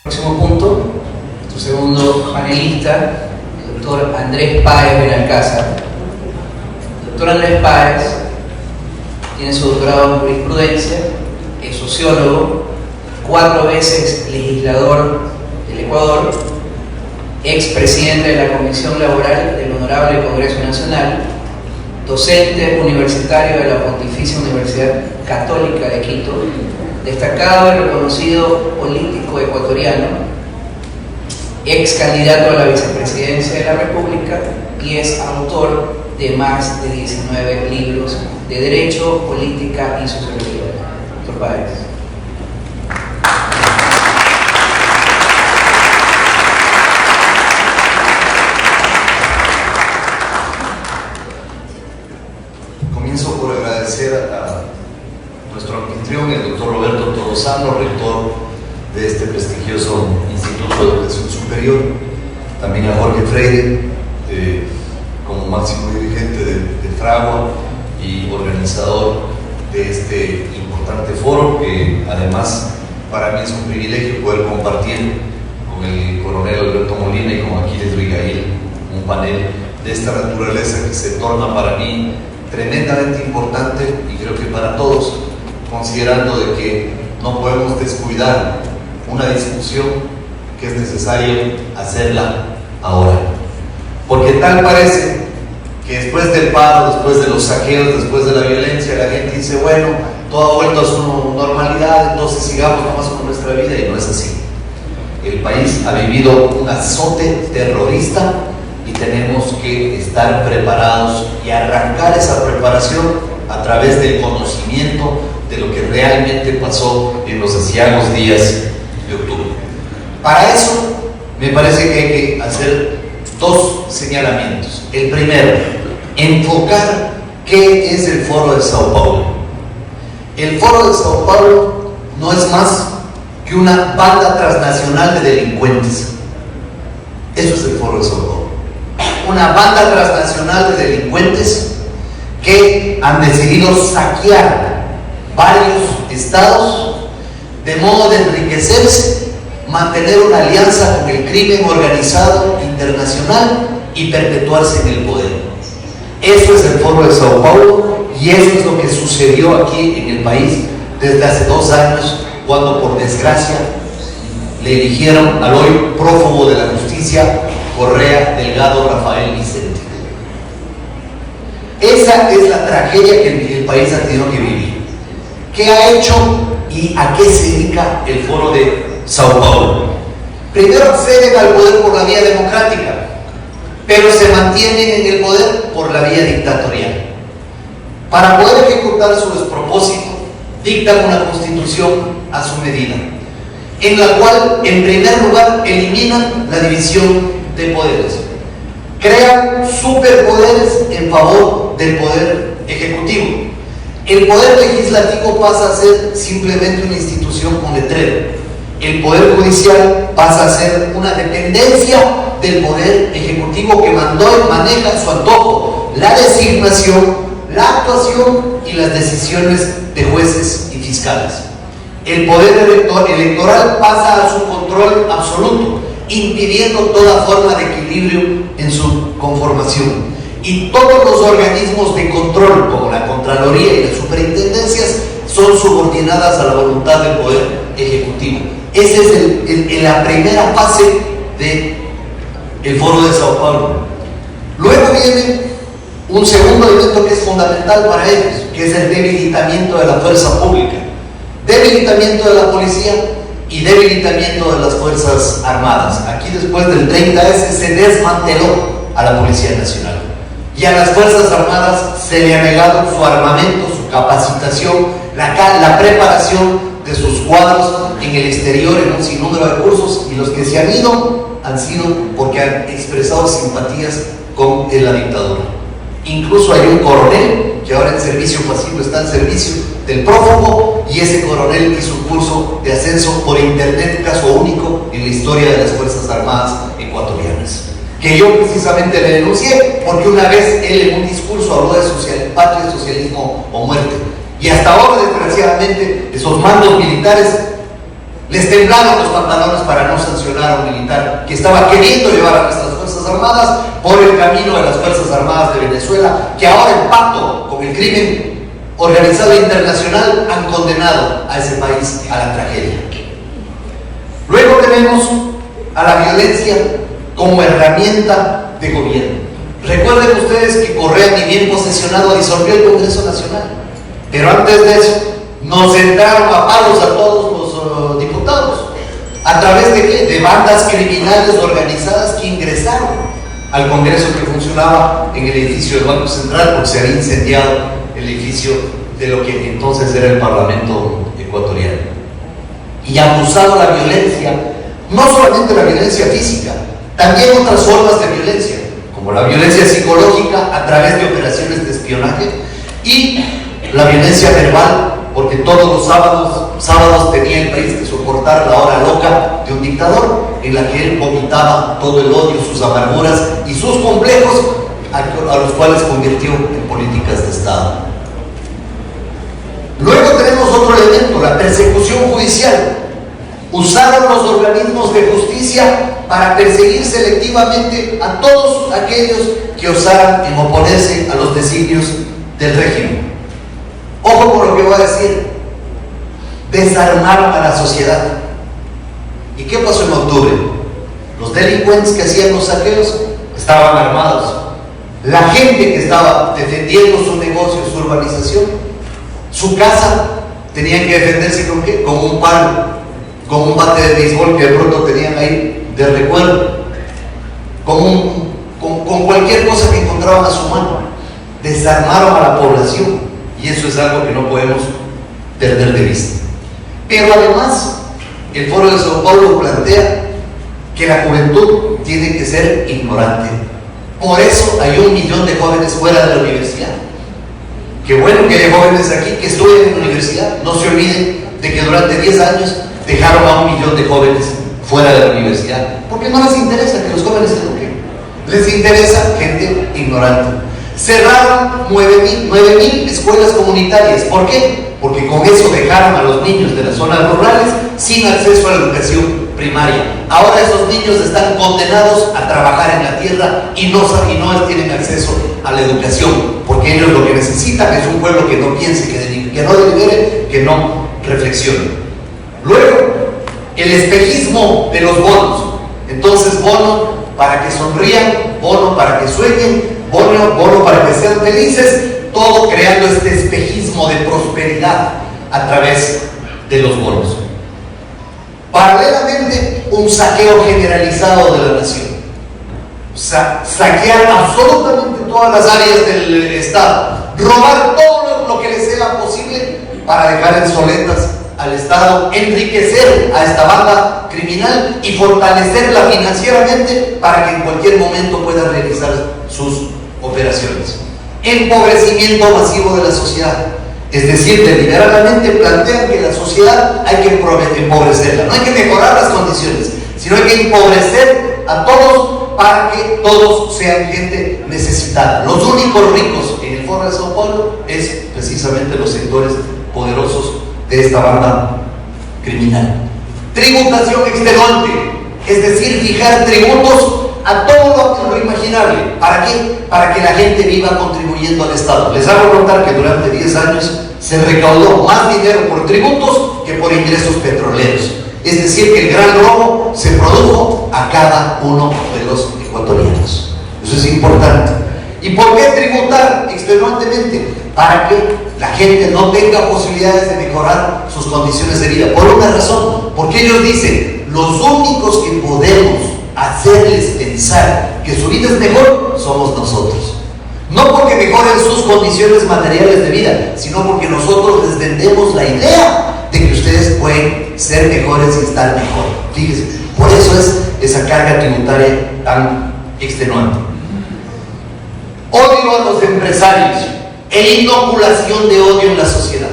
Próximo punto, nuestro segundo panelista, el doctor Andrés Páez Benalcázar. El doctor Andrés Páez tiene su doctorado en jurisprudencia, es sociólogo, 4 veces legislador del Ecuador, expresidente de la Comisión Laboral del Honorable Congreso Nacional, docente universitario de la Pontificia Universidad Católica de Quito, destacado y reconocido político ecuatoriano, ex candidato a la vicepresidencia de la República y es autor de más de 19 libros de Derecho, Política y Sociología. Doctor Páez. Comienzo por agradecer a nuestro anfitrión, el doctor Roberto Torosano, rector de este prestigioso Instituto de Educación Superior, también a Jorge Freire, como máximo dirigente de Fragua y organizador de este importante foro, que además para mí es un privilegio poder compartir con el coronel Alberto Molina y con Aquiles Abigail un panel de esta naturaleza que se torna para mí tremendamente importante y creo que para todos, considerando de que no podemos descuidar una discusión que es necesario hacerla ahora. Porque tal parece que después del paro, después de los saqueos, después de la violencia, la gente dice, bueno, todo ha vuelto a su normalidad, entonces sigamos nomás con nuestra vida, y no es así. El país ha vivido un azote terrorista y tenemos que estar preparados y arrancar esa preparación a través del conocimiento de lo que realmente pasó en los aciagos días de octubre. Para eso me parece que hay que hacer 2 señalamientos. El primero, enfocar qué es el Foro de Sao Paulo. El Foro de Sao Paulo no es más que una banda transnacional de delincuentes. Eso es el Foro de Sao Paulo. Una banda transnacional de delincuentes que han decidido saquear varios estados de modo de enriquecerse, mantener una alianza con el crimen organizado internacional y perpetuarse en el poder. Eso es el Foro de Sao Paulo y eso es lo que sucedió aquí en el país desde hace 2 años, cuando por desgracia le eligieron al hoy prófugo de la justicia Correa Delgado Rafael Vicente. Esa es la tragedia que el país ha tenido que vivir. ¿Qué ha hecho y a qué se dedica el Foro de Sao Paulo? Primero acceden al poder por la vía democrática, pero se mantienen en el poder por la vía dictatorial. Para poder ejecutar su despropósito, dictan una constitución a su medida, en la cual, en primer lugar, eliminan la división de poderes, crean superpoderes en favor del poder ejecutivo. El poder legislativo pasa a ser simplemente una institución con letrero. El poder judicial pasa a ser una dependencia del poder ejecutivo que mandó y maneja a su antojo la designación, la actuación y las decisiones de jueces y fiscales. El poder electoral pasa a su control absoluto, impidiendo toda forma de equilibrio en su conformación. Y todos los organismos de control, como la Contraloría y las superintendencias, son subordinadas a la voluntad del Poder Ejecutivo. Esa es la primera fase del Foro de Sao Paulo. Luego viene un segundo elemento que es fundamental para ellos, que es el debilitamiento de la fuerza pública, debilitamiento de la policía y debilitamiento de las Fuerzas Armadas. Aquí, después del 30S, se desmanteló a la Policía Nacional y a las Fuerzas Armadas se le ha negado su armamento, su capacitación, la preparación de sus cuadros en el exterior en un sinnúmero de cursos, y los que se han ido han sido porque han expresado simpatías con la dictadura. Incluso hay un coronel que ahora en servicio pasivo está en servicio del prófugo, y ese coronel hizo un curso de ascenso por internet, caso único en la historia de las Fuerzas Armadas ecuatorianas, que yo precisamente le denuncié porque una vez él en un discurso habló de patria, socialismo o muerte, y hasta ahora desgraciadamente esos mandos militares Les temblaron los pantalones para no sancionar a un militar que estaba queriendo llevar a nuestras Fuerzas Armadas por el camino de las Fuerzas Armadas de Venezuela, que ahora en pacto con el crimen organizado internacional han condenado a ese país a la tragedia. Luego tenemos a la violencia como herramienta de gobierno. Recuerden ustedes que Correa, ni bien posesionado, disolvió el Congreso Nacional, pero antes de eso nos entraron a palos a todos los diputados. ¿A través de qué? De bandas criminales organizadas que ingresaron al Congreso, que funcionaba en el edificio del Banco Central, porque se había incendiado el edificio de lo que entonces era el Parlamento ecuatoriano. Y abusado la violencia, no solamente la violencia física, también otras formas de violencia, como la violencia psicológica a través de operaciones de espionaje y la violencia verbal, porque todos los sábados tenía el país que soportar la hora loca de un dictador, en la que él vomitaba todo el odio, sus amarguras y sus complejos, a los cuales convirtió en políticas de Estado. Luego tenemos otro elemento, la persecución judicial. Usaron los organismos de justicia para perseguir selectivamente a todos aquellos que osaran en oponerse a los designios del régimen. Ojo con lo que voy a decir. Desarmaron a la sociedad. ¿Y qué pasó en octubre? Los delincuentes que hacían los saqueos estaban armados. La gente que estaba defendiendo su negocio, su urbanización, su casa, tenían que defenderse ¿con qué? Con un palo, con un bate de béisbol que de pronto tenían ahí de recuerdo, con cualquier cosa que encontraban a su mano. Desarmaron a la población, y eso es algo que no podemos perder de vista. Pero además, el Foro de Sao Paulo plantea que la juventud tiene que ser ignorante. Por eso hay 1 millón de jóvenes fuera de la universidad. Qué bueno que hay jóvenes aquí que estudian en la universidad. No se olviden de que durante 10 años dejaron a 1 millón de jóvenes fuera de la universidad, porque no les interesa que los jóvenes se eduquen, les interesa gente ignorante. Cerraron 9.000 escuelas comunitarias. ¿Por qué? Porque con eso dejaron a los niños de las zonas rurales sin acceso a la educación primaria. Ahora esos niños están condenados a trabajar en la tierra y no tienen acceso a la educación, porque ellos lo que necesitan es un pueblo que no piense, que no delibere, que no reflexione. Luego, el espejismo de los bonos. Entonces, bono para que sonrían, bono para que sueñen, bono para que sean felices, todo creando este espejismo de prosperidad a través de los bonos. Paralelamente, un saqueo generalizado de la nación. Saquear absolutamente todas las áreas del Estado, robar todo lo que les sea posible para dejar obsoletas al Estado, enriquecer a esta banda criminal y fortalecerla financieramente para que en cualquier momento pueda realizar sus operaciones. Empobrecimiento masivo de la sociedad, es decir, deliberadamente plantean que la sociedad hay que empobrecerla, no hay que mejorar las condiciones, sino hay que empobrecer a todos para que todos sean gente necesitada. Los únicos ricos en el Foro de Sao Paulo es precisamente los sectores poderosos de esta banda criminal. Tributación extenuante, es decir, fijar tributos a todo lo imaginable. ¿Para qué? Para que la gente viva contribuyendo al Estado. Les hago notar que durante 10 años se recaudó más dinero por tributos que por ingresos petroleros. Es decir, que el gran robo se produjo a cada uno de los ecuatorianos. Eso es importante. ¿Y por qué tributar extenuantemente? Para que la gente no tenga posibilidades de mejorar sus condiciones de vida. Por una razón, porque ellos dicen, los únicos que podemos hacerles pensar que su vida es mejor somos nosotros. No porque mejoren sus condiciones materiales de vida, sino porque nosotros les vendemos la idea de que ustedes pueden ser mejores y estar mejor. Fíjense, por eso es esa carga tributaria tan extenuante. Odio a los empresarios e inoculación de odio en la sociedad.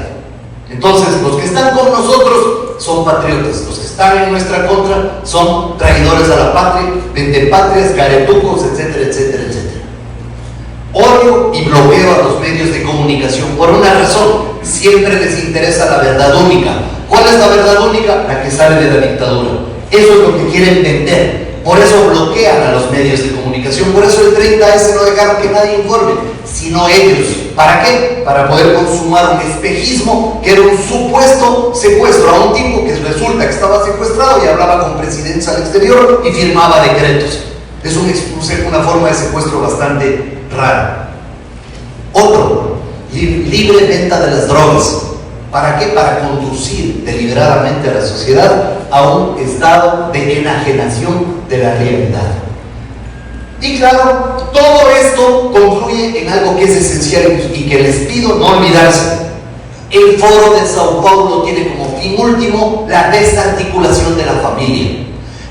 Entonces, los que están con nosotros son patriotas, los que están en nuestra contra son traidores a la patria, vendepatrias, caretucos, etcétera, etcétera, etcétera. Odio y bloqueo a los medios de comunicación por una razón: siempre les interesa la verdad única, ¿Cuál es la verdad única? La que sale de la dictadura. Eso es lo que quieren vender. Por eso bloquean a los medios de comunicación. Por eso el 30S no dejaron que nadie informe, sino ellos. ¿Para qué? Para poder consumar un espejismo que era un supuesto secuestro a un tipo que resulta que estaba secuestrado y hablaba con presidentes al exterior y firmaba decretos. Es una forma de secuestro bastante rara. Otro, libre venta de las drogas. ¿Para qué? Para conducir deliberadamente a la sociedad a un estado de enajenación de la realidad. Y claro, todo esto concluye en algo que es esencial y que les pido no olvidarse. El Foro de Sao Paulo tiene como fin último la desarticulación de la familia,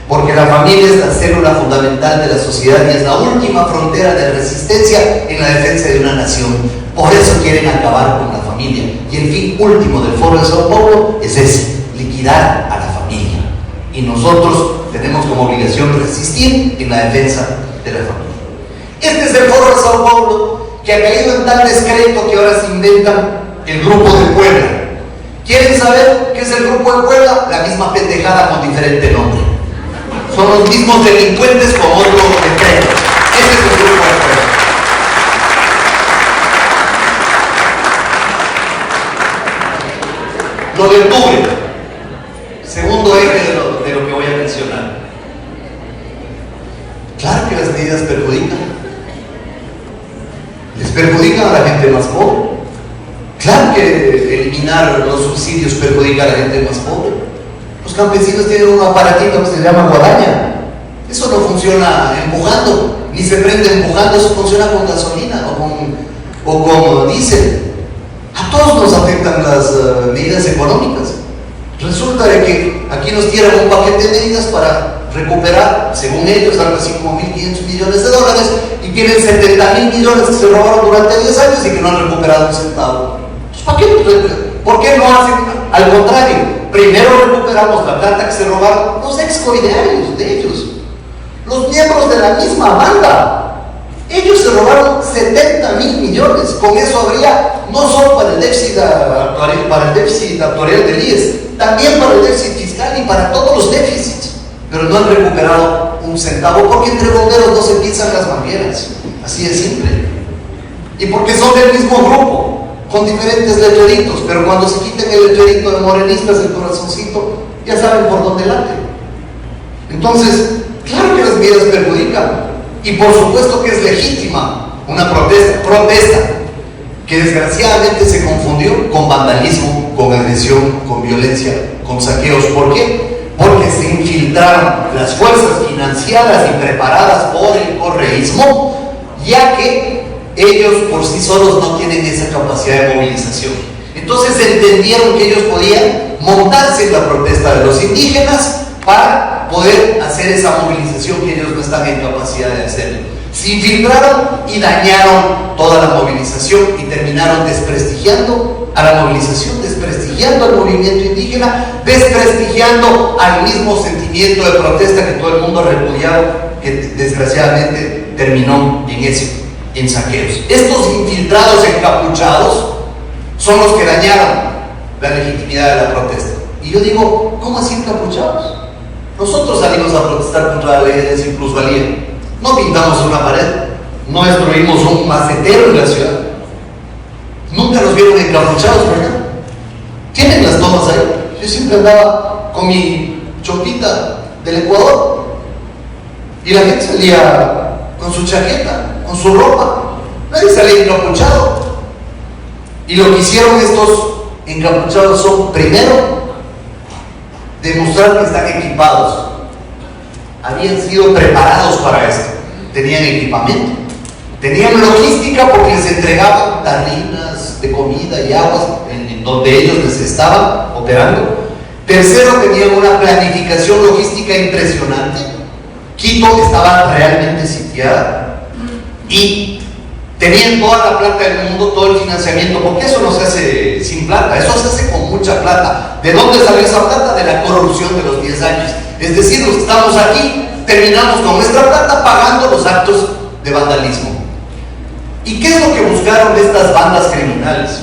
porque la familia es la célula fundamental de la sociedad y es la última frontera de resistencia en la defensa de una nación. Por eso quieren acabar con la familia. Y el fin último del Foro de Sao Paulo es ese, liquidar a la familia. Y nosotros tenemos como obligación resistir en la defensa de la familia. Este es el Foro de Sao Paulo, que ha caído en tal descrédito que ahora se inventan el Grupo de Puebla. ¿Quieren saber qué es el Grupo de Puebla? La misma pendejada con diferente nombre. Son los mismos delincuentes con otro decreto. Ese es el Grupo de Puebla. Lo de octubre, segundo eje de lo que voy a mencionar. Claro que las medidas perjudican. Les perjudican a la gente más pobre. Claro que eliminar los subsidios perjudica a la gente más pobre. Los campesinos tienen un aparatito que se llama guadaña. Eso no funciona empujando, ni se prende empujando, eso funciona con gasolina o con diésel. A todos nos afectan las medidas económicas. Resulta de que aquí nos tiran un paquete de medidas para recuperar, según ellos, algo así como 1.500 millones de dólares, y tienen 70.000 millones que se robaron durante 10 años y que no han recuperado un centavo. ¿Por qué no hacen al contrario? Primero recuperamos la plata que se robaron los excoidearios de ellos, los miembros de la misma banda. Ellos se robaron 70.000 millones. Con eso habría, no solo para el déficit actuarial del IES, también para el déficit fiscal y para todos los déficits. Pero no han recuperado un centavo porque entre bomberos no se piensan las mangueras. Así de simple. Y porque son del mismo grupo, con diferentes letreritos, pero cuando se quiten el letrerito de morenistas, el corazoncito, ya saben por dónde late. Entonces, claro que las medidas perjudican. Y por supuesto que es legítima una protesta que desgraciadamente se confundió con vandalismo, con agresión, con violencia, con saqueos. ¿Por qué? Porque se infiltraron las fuerzas financiadas y preparadas por el correísmo, ya que ellos por sí solos no tienen esa capacidad de movilización. Entonces entendieron que ellos podían montarse en la protesta de los indígenas para poder hacer esa movilización que ellos no están en capacidad de hacer. Se infiltraron y dañaron toda la movilización y terminaron desprestigiando a la movilización, desprestigiando al movimiento indígena, desprestigiando al mismo sentimiento de protesta que todo el mundo ha repudiado, que desgraciadamente terminó en eso, en saqueos. Estos infiltrados encapuchados son los que dañaron la legitimidad de la protesta. Y yo digo, ¿cómo así encapuchados? Nosotros salimos a protestar contra la ley de desplusvalía. No pintamos una pared, no destruimos un macetero en la ciudad. Nunca nos vieron encapuchados, ¿verdad? Tienen las tomas ahí. Yo siempre andaba con mi chopita del Ecuador y la gente salía con su chaqueta, con su ropa. Nadie salía encapuchado. Y lo que hicieron estos encapuchados son, primero, demostrar que están equipados. Habían sido preparados para esto. Tenían equipamiento, tenían logística porque les entregaban tarrinas de comida y aguas en donde ellos les estaban operando. Tercero, tenían una planificación logística impresionante. Quito estaba realmente sitiada y tenían toda la plata del mundo, todo el financiamiento, porque eso no se hace sin plata, eso se hace con mucha plata. ¿De dónde salió esa plata? De la corrupción de los 10 años. Es decir, los que estamos aquí terminamos con nuestra plata pagando los actos de vandalismo. ¿Y qué es lo que buscaron estas bandas criminales?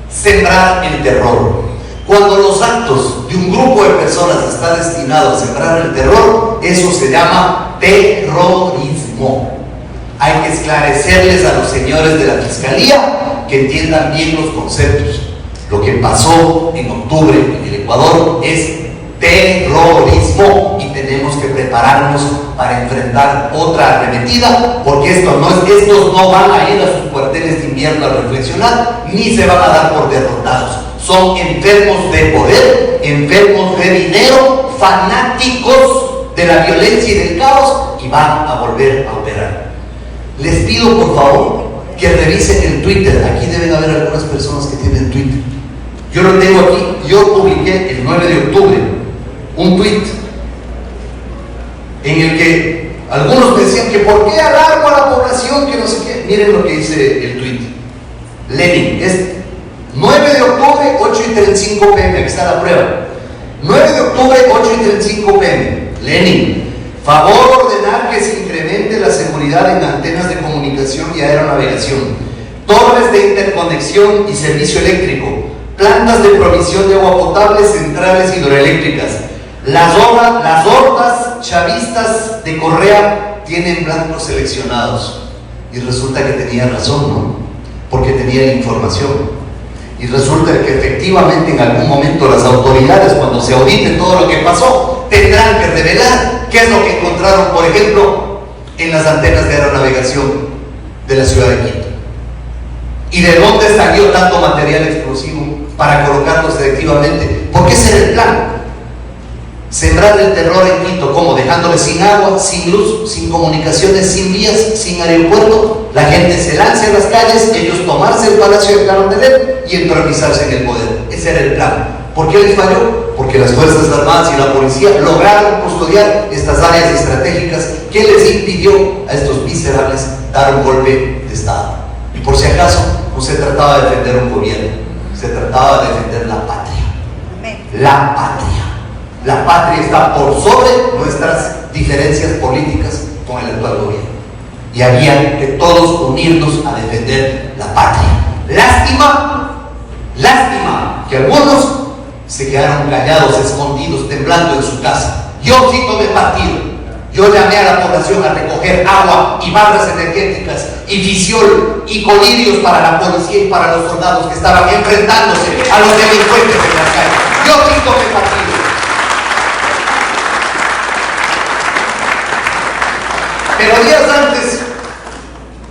Sembrar el terror. Cuando los actos de un grupo de personas están destinados a sembrar el terror, eso se llama terrorismo. Hay que esclarecerles a los señores de la Fiscalía que entiendan bien los conceptos. Lo que pasó en octubre en el Ecuador es terrorismo y tenemos que prepararnos para enfrentar otra arremetida, porque estos no van a ir a sus cuarteles de invierno a reflexionar, ni se van a dar por derrotados. Son enfermos de poder, enfermos de dinero, fanáticos de la violencia y del caos, y van a volver a operar. Les pido por favor que revisen el Twitter. Aquí deben haber algunas personas que tienen Twitter. Yo lo tengo aquí. Yo publiqué el 9 de octubre un tweet en el que algunos me decían que por qué alargo a la población, que no sé qué. Miren lo que dice el tweet. Lenin, es 9 de octubre, 8:35 p.m. Aquí está la prueba. 9 de octubre, 8:35 p.m. Lenin, favor ordenar que se incremente la seguridad en antenas de comunicación y aeronavegación, torres de interconexión y servicio eléctrico, plantas de provisión de agua potable, centrales hidroeléctricas. Las hordas chavistas de Correa tienen blancos seleccionados. Y resulta que tenía razón, ¿no? Porque tenía información. Y resulta que efectivamente en algún momento las autoridades, cuando se audite todo lo que pasó, tendrán que revelar qué es lo que encontraron, por ejemplo, en las antenas de aeronavegación de la ciudad de Quito. Y de dónde salió tanto material explosivo para colocarlo selectivamente. Porque ese era el plan. Sembrar el terror en Quito, como dejándoles sin agua, sin luz, sin comunicaciones, sin vías, sin aeropuerto. La gente se lanza en las calles, ellos tomarse el Palacio de Carondelet y entronizarse en el poder. Ese era el plan. ¿Por qué les falló? Porque las Fuerzas Armadas y la policía lograron custodiar estas áreas estratégicas que les impidió a estos miserables dar un golpe de Estado. Y por si acaso, no se trataba de defender un gobierno, se trataba de defender la patria. La patria. La patria está por sobre nuestras diferencias políticas con el actual gobierno. Y había que todos unirnos a defender la patria. Lástima que algunos se quedaron callados, escondidos, temblando en su casa. Yo sí tomé partido. Yo llamé a la población a recoger agua y barras energéticas y fisiol y colirios para la policía y para los soldados que estaban enfrentándose a los delincuentes en las calles. Yo sí tomé partido. Pero días antes,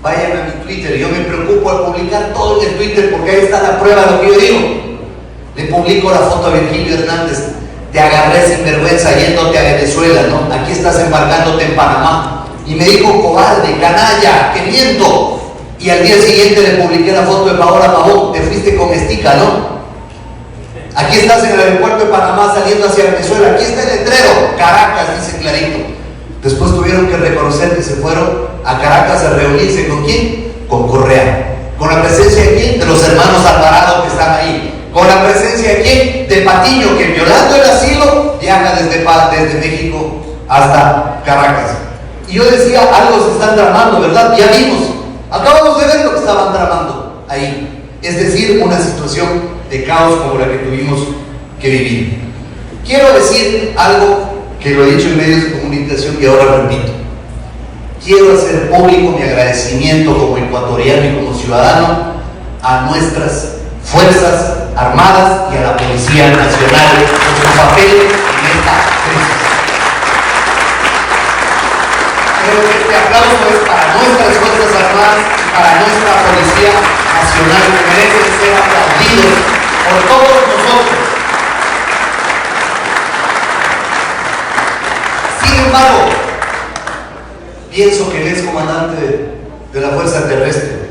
vayan a mi Twitter. Yo me preocupo de publicar todo en el Twitter porque ahí está la prueba de lo que yo digo. Le publico la foto a Virgilio Hernández. Te agarré sin vergüenza yéndote a Venezuela, ¿no? Aquí estás embarcándote en Panamá. Y me dijo, cobarde, canalla, que miento. Y al día siguiente le publiqué la foto de Paola Pavón. Te fuiste con estica, ¿no? Aquí estás en el aeropuerto de Panamá saliendo hacia Venezuela. Aquí está el letrero. Caracas, dice clarito. Después tuvieron que reconocer que se fueron a Caracas a reunirse. ¿Con quién? Con Correa. ¿Con la presencia de quién? De los hermanos Alvarado que están ahí. ¿Con la presencia de quién? De Patiño, que violando el asilo viaja desde México hasta Caracas. Y yo decía, algo se están tramando, ¿verdad? Ya vimos. Acabamos de ver lo que estaban tramando ahí. Es decir, una situación de caos como la que tuvimos que vivir. Quiero decir algo que lo he dicho en medios de comunicación y ahora repito. Quiero hacer público mi agradecimiento como ecuatoriano y como ciudadano a nuestras Fuerzas Armadas y a la Policía Nacional por su papel en esta crisis. Creo que este aplauso es para nuestras Fuerzas Armadas y para nuestra Policía Nacional, que merecen ser aplaudidos por todos nosotros. Sin embargo, pienso que el ex comandante de la Fuerza Terrestre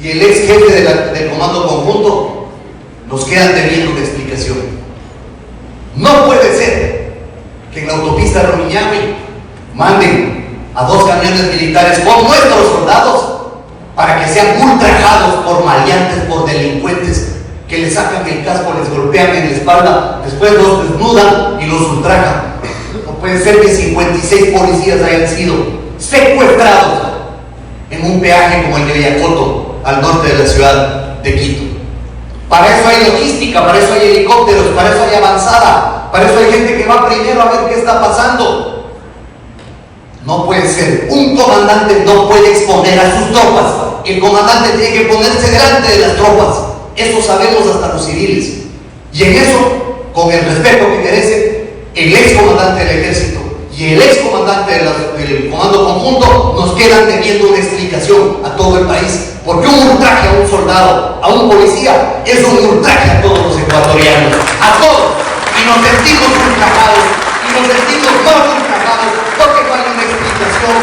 y el ex jefe del Comando Conjunto nos quedan debiendo una explicación. No puede ser que en la autopista Rumiñahui manden a 2 camiones militares con nuestros soldados para que sean ultrajados por maleantes, por delincuentes que les sacan el casco, les golpean en la espalda, después los desnudan y los ultrajan. No puede ser que 56 policías hayan sido secuestrados en un peaje como el de Villacoto, al norte de la ciudad de Quito. Para eso hay logística, para eso hay helicópteros, para eso hay avanzada, para eso hay gente que va primero a ver qué está pasando. No puede ser. Un comandante no puede exponer a sus tropas. El comandante tiene que ponerse delante de las tropas. Eso sabemos hasta los civiles. Y en eso, con el respeto que merece, el ex comandante del ejército y el ex comandante del comando conjunto nos quedan teniendo una explicación a todo el país. Porque un ultraje a un soldado, a un policía, es un ultraje a todos los ecuatorianos, a todos. Y nos sentimos ultrajados, y nos sentimos más ultrajados, porque no hay una explicación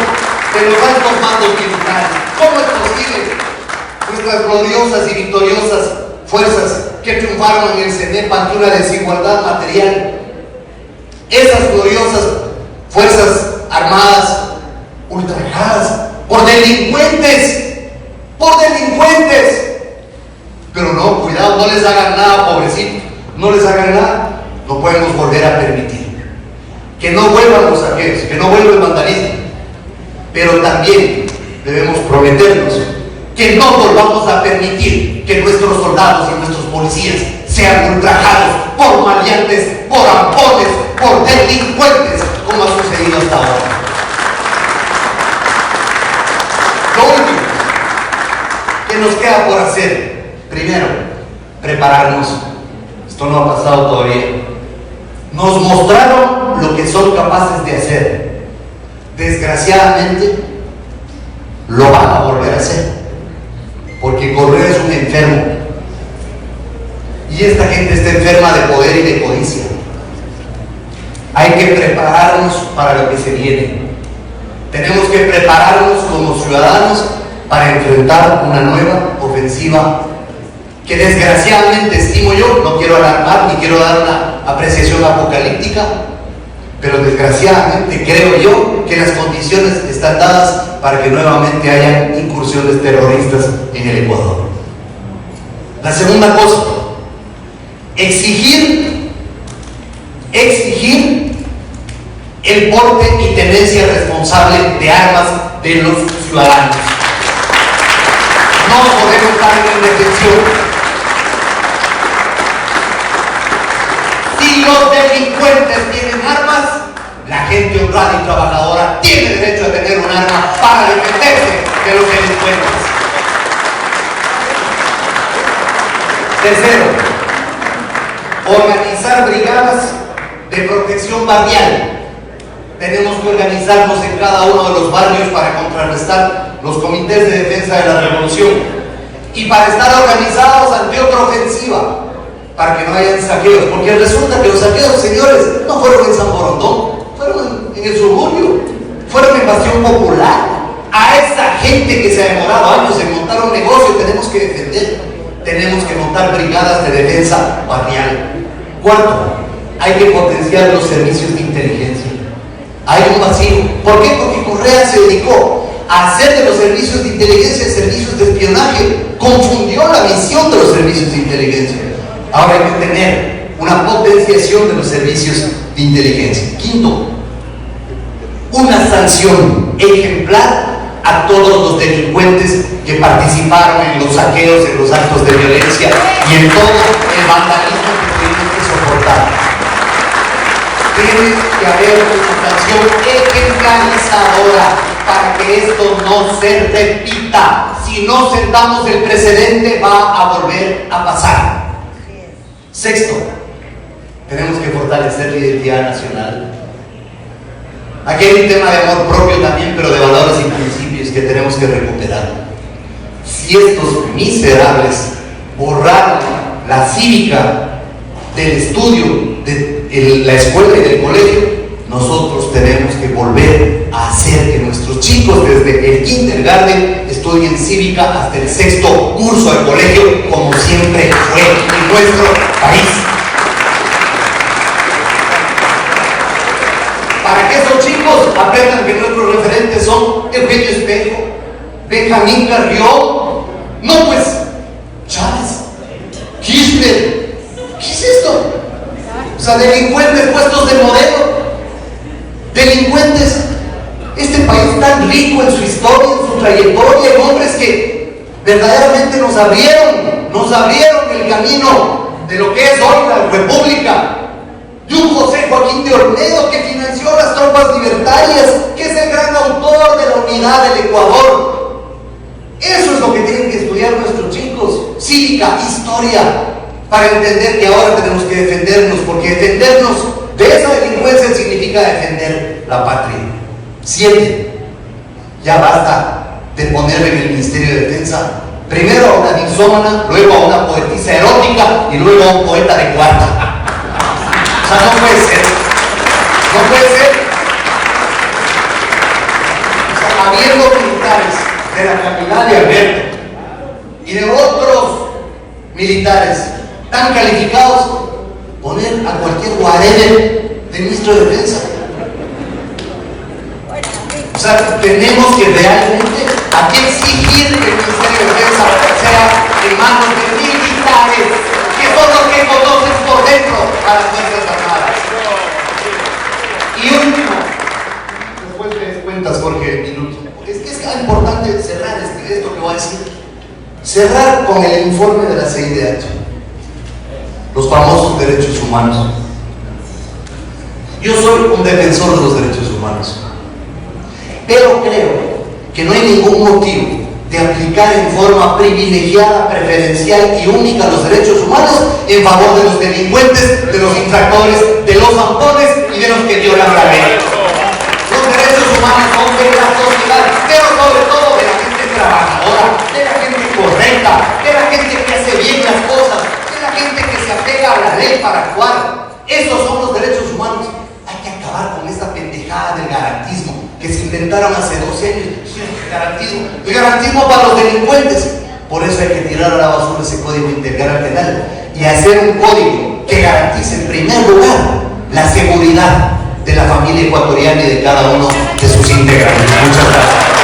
de los altos mandos militares. ¿Cómo es posible? Nuestras gloriosas y victoriosas fuerzas que triunfaron en el CENEPA ante una desigualdad material, esas gloriosas fuerzas armadas ultrajadas por delincuentes, pero no, cuidado, no les hagan nada, pobrecitos, no les hagan nada. No podemos volver a permitir que no vuelvan los saqueos, que no vuelva el vandalismo, pero también debemos prometernos que no volvamos a permitir que nuestros soldados y nuestros policías sean ultrajados por maleantes, por ampones, por delincuentes, como ha sucedido hasta ahora. Lo último que nos queda por hacer, primero, prepararnos. Esto no ha pasado todavía. Nos mostraron lo que son capaces de hacer. Desgraciadamente, lo van a volver a hacer, porque Correa es un enfermo, y esta gente está enferma de poder y de codicia. Hay que prepararnos para lo que se viene. Tenemos que prepararnos como ciudadanos para enfrentar una nueva ofensiva que desgraciadamente, estimo yo, no quiero alarmar ni quiero dar una apreciación apocalíptica, pero desgraciadamente creo yo que las condiciones están dadas para que nuevamente haya incursiones terroristas en el Ecuador. La segunda cosa, exigir el porte y tenencia responsable de armas de los ciudadanos. No podemos estar en indefensión. Si los delincuentes tienen armas, la gente honrada y trabajadora tiene derecho a tener un arma para defenderse de los delincuentes. Tercero, organizar brigadas de protección barrial. Tenemos que organizarnos en cada uno de los barrios para contrarrestar los comités de defensa de la revolución y para estar organizados ante otra ofensiva, para que no hayan saqueos, porque resulta que los saqueos, señores, no fueron en San Borondón, fueron en el suburbio, fueron en Bastión Popular. A esa gente que se ha demorado años en montar un negocio tenemos que defender, tenemos que montar brigadas de defensa barrial. Cuarto, hay que potenciar los servicios de inteligencia. Hay un vacío. ¿Por qué? Porque Correa se dedicó a hacer de los servicios de inteligencia servicios de espionaje, confundió la misión de los servicios de inteligencia. Ahora hay que tener una potenciación de los servicios de inteligencia. Quinto, una sanción ejemplar a todos los delincuentes que participaron en los saqueos, en los actos de violencia y en todo el vandalismo que tuvimos que soportar. Tiene que haber una sanción ejemplarizadora para que esto no se repita. Si no sentamos el precedente, va a volver a pasar. Sexto, tenemos que fortalecer la identidad nacional. Aquí hay un tema de amor propio también, pero de valores y principios que tenemos que recuperar. Si estos miserables borraron la cívica del estudio de la escuela y del colegio, nosotros tenemos que volver a hacer que nuestros chicos desde el kindergarten estudien cívica hasta el sexto curso del colegio, como siempre fue en nuestro país. Para que esos chicos aprendan que nuestros referentes son Eugenio Espejo, Benjamín Carrión, no pues Chávez, Kirchner. ¿Qué es esto? O sea, delincuentes puestos de modelo, delincuentes. Este país tan rico en su historia, en su trayectoria, en hombres que verdaderamente nos abrieron nos abrieron el camino de lo que es hoy la República, de un José Joaquín de Olmedo que financió las tropas libertarias, que es el gran autor de la unidad del Ecuador. Eso es lo que tienen que estudiar nuestros chicos: cívica, historia, para entender que ahora tenemos que defendernos, porque defendernos de esa delincuencia significa defender la patria. 7. Ya basta de ponerle en el Ministerio de Defensa primero a una dipsómana, luego a una poetisa erótica y luego a un poeta de cuarta. O sea, no puede ser. No puede ser. O sea, habiendo militares de la calidad de Alberto y de otros militares tan calificados, poner a cualquier whatever de ministro de Defensa. O sea, tenemos que realmente aquí exigir que el Ministerio de Defensa sea en manos de militares, que son los que conocen por dentro a las Fuerzas Armadas. Y último, después me des cuentas, Jorge, minuto. Es que es importante cerrar esto que voy a decir. Cerrar con el informe de la CIDH, los famosos derechos humanos. Yo soy un defensor de los derechos humanos, pero creo que no hay ningún motivo de aplicar en forma privilegiada, preferencial y única los derechos humanos en favor de los delincuentes, de los infractores, de los zampones y de los que violan la ley. Los derechos humanos son de la sociedad, pero sobre todo de la gente trabajadora, de la gente correcta, de la gente que hace bien las cosas, de la gente que se apega a la ley para actuar. Esos son los derechos humanos. Hay que acabar con esta pendejada del garantismo que se inventaron hace 12 años. El garantismo para los delincuentes. Por eso hay que tirar a la basura ese código integral penal y hacer un código que garantice en primer lugar la seguridad de la familia ecuatoriana y de cada uno de sus integrantes. Muchas gracias.